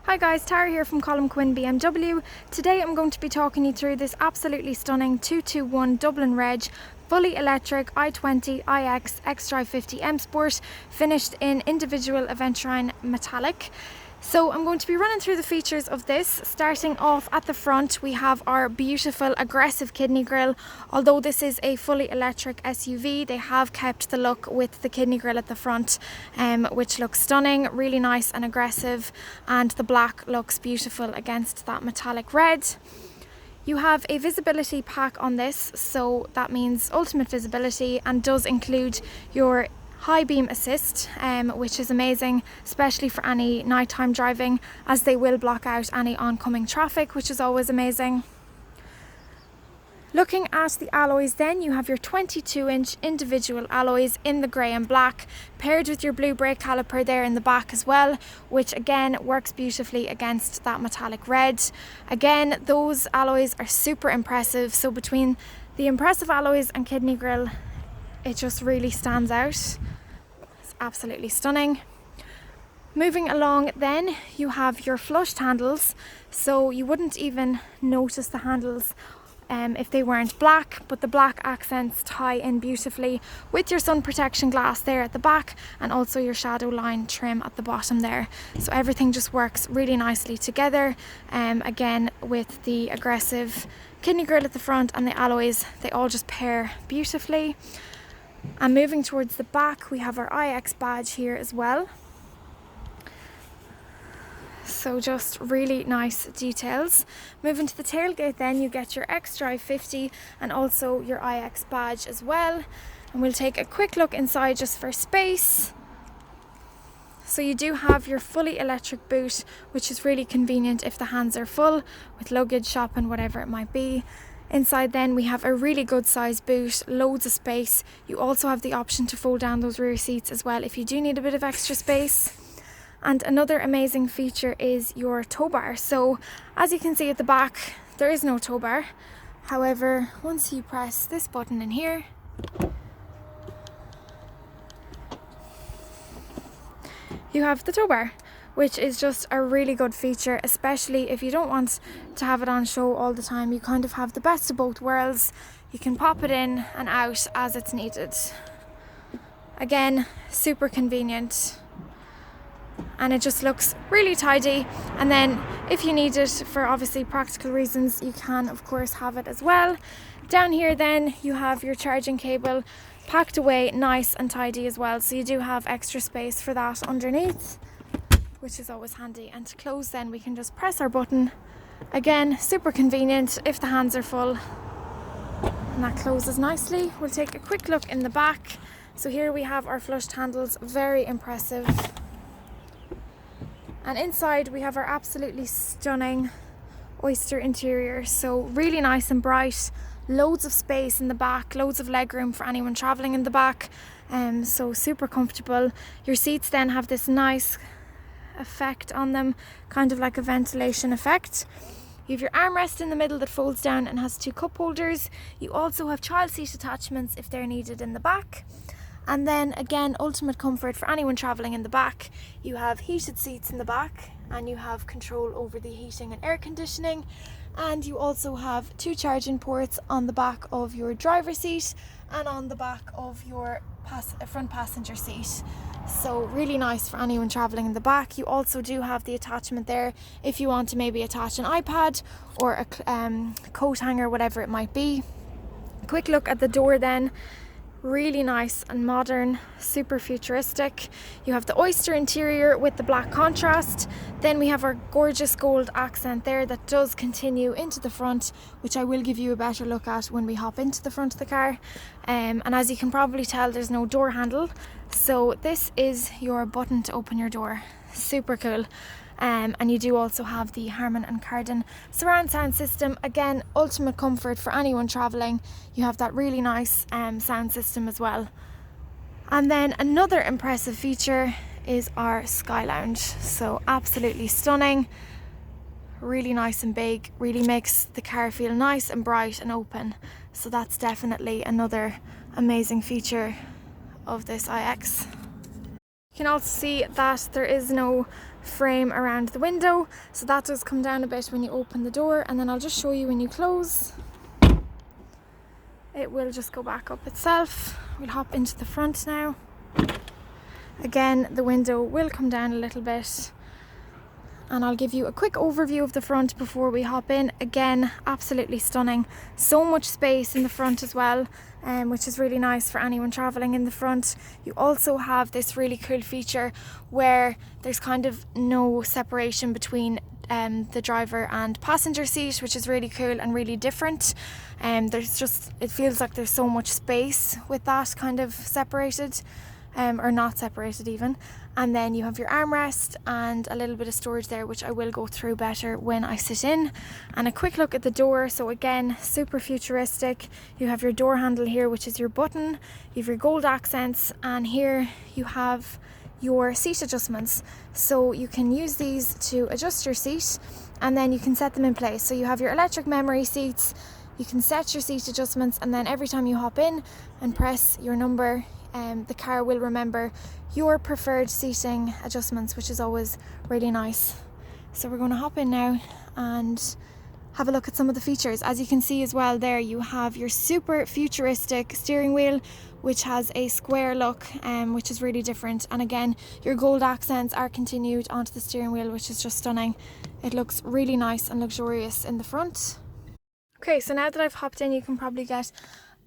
Hi guys, Tara here from Colmquinn BMW. Today I'm going to be talking you through this absolutely stunning 221 Dublin Reg fully electric i20 iX xDrive50 M Sport finished in individual aventurine metallic. So I'm going to be running through the features of this. Starting off at the front, we have our beautiful aggressive kidney grille. Although this is a fully electric SUV, they have kept the look with the kidney grille at the front, which looks stunning, really nice and aggressive, and the black looks beautiful against that metallic red. You have a visibility pack on this, so that means ultimate visibility and does include your high beam assist, which is amazing, especially for any nighttime driving, as they will block out any oncoming traffic, which is always amazing. Looking at the alloys then, you have your 22-inch individual alloys in the grey and black, paired with your blue brake caliper there in the back as well, which again works beautifully against that metallic red. Again, those alloys are super impressive, so between the impressive alloys and kidney grille, it just really stands out. It's absolutely stunning. Moving along then, you have your flushed handles, so you wouldn't even notice the handles if they weren't black, but the black accents tie in beautifully with your sun protection glass there at the back, and also your shadow line trim at the bottom there. So everything just works really nicely together. Again, with the aggressive kidney grille at the front and the alloys, they all just pair beautifully. And moving towards the back, we have our iX badge here as well. So just really nice details. Moving to the tailgate then, you get your xDrive50 and also your iX badge as well. And we'll take a quick look inside just for space. So you do have your fully electric boot, which is really convenient if the hands are full with luggage, shopping, whatever it might be. Inside then we have a really good size boot, loads of space. You also have the option to fold down those rear seats as well if you do need a bit of extra space. And another amazing feature is your tow bar. So as you can see at the back, there is no tow bar. However, once you press this button in here, you have the tow bar, which is just a really good feature, especially if you don't want to have it on show all the time. You kind of have the best of both worlds. You can pop it in and out as it's needed. Again, super convenient. And it just looks really tidy. And then if you need it for obviously practical reasons, you can of course have it as well. Down here then you have your charging cable packed away nice and tidy as well, so you do have extra space for that underneath, which is always handy. And to close then, we can just press our button. Again, super convenient if the hands are full, and that closes nicely. We'll take a quick look in the back. So here we have our flushed handles, very impressive. And inside we have our absolutely stunning oyster interior, so really nice and bright, loads of space in the back, loads of legroom for anyone travelling in the back, so super comfortable. Your seats then have this nice effect on them, kind of like a ventilation effect. You have your armrest in the middle that folds down and has two cup holders. You also have child seat attachments if they're needed in the back. And then again, ultimate comfort for anyone travelling in the back. You have heated seats in the back, and you have control over the heating and air conditioning. And you also have two charging ports on the back of your driver's seat and on the back of your front passenger seat. So really nice for anyone travelling in the back. You also do have the attachment there if you want to maybe attach an iPad or a coat hanger, whatever it might be. Quick look at the door then. Really nice and modern, super futuristic. You have the oyster interior with the black contrast. Then we have our gorgeous gold accent there that does continue into the front, which I will give you a better look at when we hop into the front of the car. And as you can probably tell, there's no door handle, so this is your button to open your door. Super cool. And you do also have the Harman and Kardon surround sound system. Again, ultimate comfort for anyone travelling. You have that really nice sound system as well. And then another impressive feature is our Sky Lounge. So absolutely stunning, really nice and big, really makes the car feel nice and bright and open. So that's definitely another amazing feature of this iX. You can also see that there is no frame around the window, so that does come down a bit when you open the door, and then I'll just show you when you close. It will just go back up itself. We'll hop into the front now. Again, the window will come down a little bit, and I'll give you a quick overview of the front before we hop in. Again, absolutely stunning. So much space in the front as well, which is really nice for anyone traveling in the front. You also have this really cool feature where there's kind of no separation between the driver and passenger seat, which is really cool and really different. It feels like there's so much space with that kind of separated, or not separated even. And then you have your armrest and a little bit of storage there, which I will go through better when I sit in. And a quick look at the door. So again, super futuristic. You have your door handle here, which is your button. You have your gold accents, and here you have your seat adjustments. So you can use these to adjust your seat, and then you can set them in place. So you have your electric memory seats. You can set your seat adjustments, and then every time you hop in and press your number, the car will remember your preferred seating adjustments, which is always really nice. So we're going to hop in now and have a look at some of the features. As you can see as well there, you have your super futuristic steering wheel, which has a square look, which is really different. And again, your gold accents are continued onto the steering wheel, which is just stunning. It looks really nice and luxurious in the front. Okay, so now that I've hopped in, you can probably get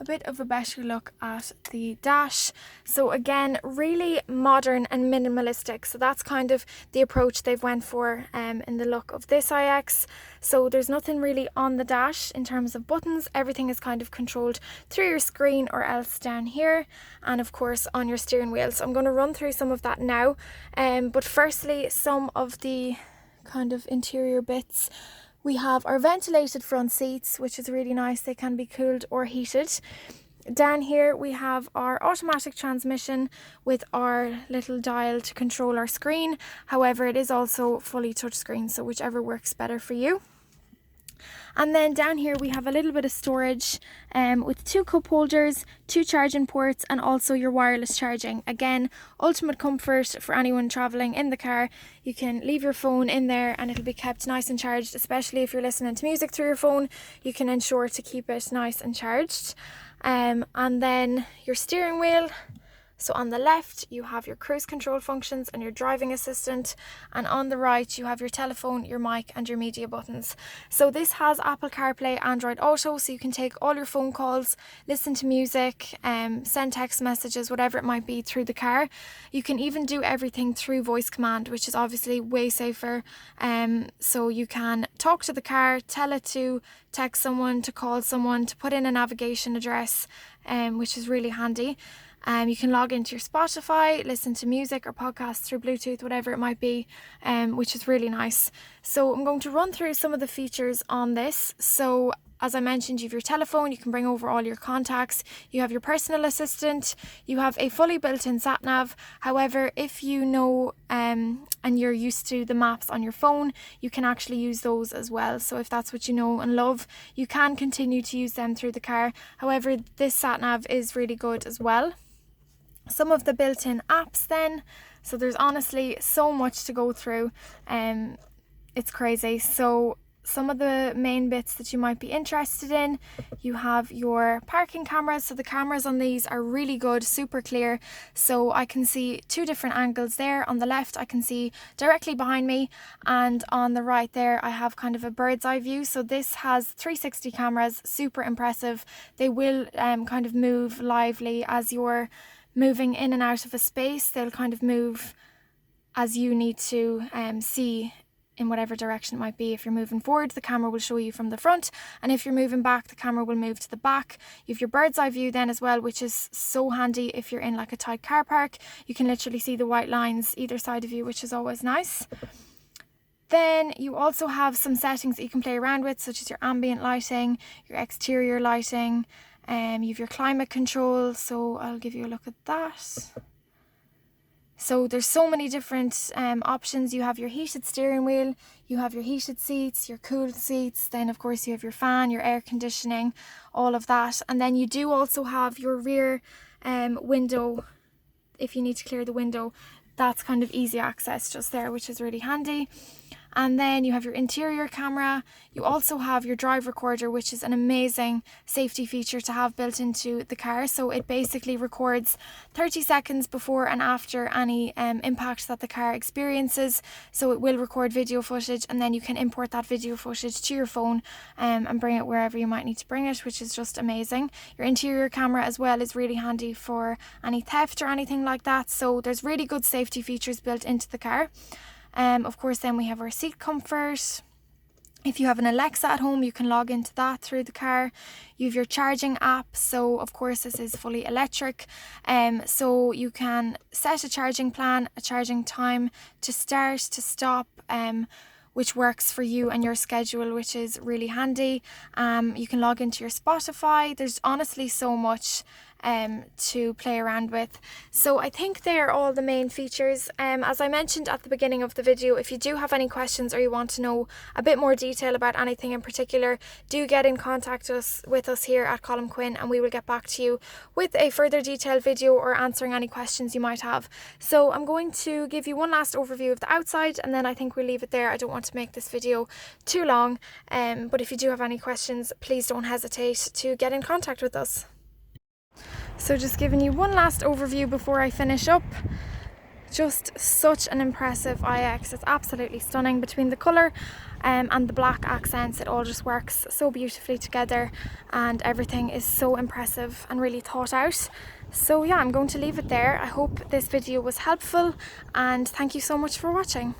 a bit of a better look at the dash. So again, really modern and minimalistic. So that's kind of the approach they've went for in the look of this iX. So there's nothing really on the dash in terms of buttons. Everything is kind of controlled through your screen or else down here, and of course on your steering wheel. So I'm going to run through some of that now. But firstly, some of the kind of interior bits. We have our ventilated front seats, which is really nice. They can be cooled or heated. Down here we have our automatic transmission with our little dial to control our screen. However, it is also fully touchscreen, so whichever works better for you. And then down here we have a little bit of storage with 2 cup holders, 2 charging ports, and also your wireless charging. Again, ultimate comfort for anyone traveling in the car. You can leave your phone in there and it'll be kept nice and charged, especially if you're listening to music through your phone. You can ensure to keep it nice and charged. And then your steering wheel. So on the left you have your cruise control functions and your driving assistant, and on the right you have your telephone, your mic, and your media buttons. So this has Apple CarPlay, Android Auto, so you can take all your phone calls, listen to music, send text messages, whatever it might be, through the car. You can even do everything through voice command, which is obviously way safer. So you can talk to the car, tell it to text someone, to call someone, to put in a navigation address, which is really handy. You can log into your Spotify, listen to music or podcasts through Bluetooth, whatever it might be, which is really nice. So I'm going to run through some of the features on this. So as I mentioned, you have your telephone, you can bring over all your contacts, you have your personal assistant, you have a fully built-in sat-nav. However, if you know and you're used to the maps on your phone, you can actually use those as well. So if that's what you know and love, you can continue to use them through the car. However, this sat-nav is really good as well. Some of the built-in apps then, so there's honestly so much to go through, it's crazy. So some of the main bits that you might be interested in, you have your parking cameras. So the cameras on these are really good, super clear. So I can see 2 different angles there. On the left I can see directly behind me, and on the right there I have kind of a bird's eye view. So this has 360 cameras, super impressive. They will kind of move lively as you're moving in and out of a space. They'll kind of move as you need to see in whatever direction it might be. If you're moving forward, the camera will show you from the front, and if you're moving back, the camera will move to the back. You have your bird's eye view then as well, which is so handy if you're in like a tight car park. You can literally see the white lines either side of you, which is always nice. Then you also have some settings that you can play around with, such as your ambient lighting, your exterior lighting. You have your climate control, so I'll give you a look at that. So there's so many different options. You have your heated steering wheel, you have your heated seats, your cooled seats, then of course you have your fan, your air conditioning, all of that. And then you do also have your rear window if you need to clear the window. that's kind of easy access just there, which is really handy. And then you have your interior camera. You also have your drive recorder, which is an amazing safety feature to have built into the car. So it basically records 30 seconds before and after any impact that the car experiences. So it will record video footage, and then you can import that video footage to your phone and bring it wherever you might need to bring it, which is just amazing. Your interior camera as well is really handy for any theft or anything like that. So there's really good safety features built into the car. Of course, then we have our seat comfort. If you have an Alexa at home, you can log into that through the car. You have your charging app. So of course, this is fully electric. So you can set a charging plan, a charging time to start, to stop, which works for you and your schedule, which is really handy. You can log into your Spotify. There's honestly so much to play around with. So I think they are all the main features. As I mentioned at the beginning of the video, if you do have any questions or you want to know a bit more detail about anything in particular, do get in contact with us here at colmquinn, and we will get back to you with a further detailed video or answering any questions you might have. So I'm going to give you one last overview of the outside, and then I think we'll leave it there. I don't want to make this video too long, but if you do have any questions, please don't hesitate to get in contact with us. So just giving you one last overview before I finish up. Just such an impressive iX. It's absolutely stunning. Between the colour and the black accents, it all just works so beautifully together, and everything is so impressive and really thought out. So yeah, I'm going to leave it there. I hope this video was helpful, and thank you so much for watching.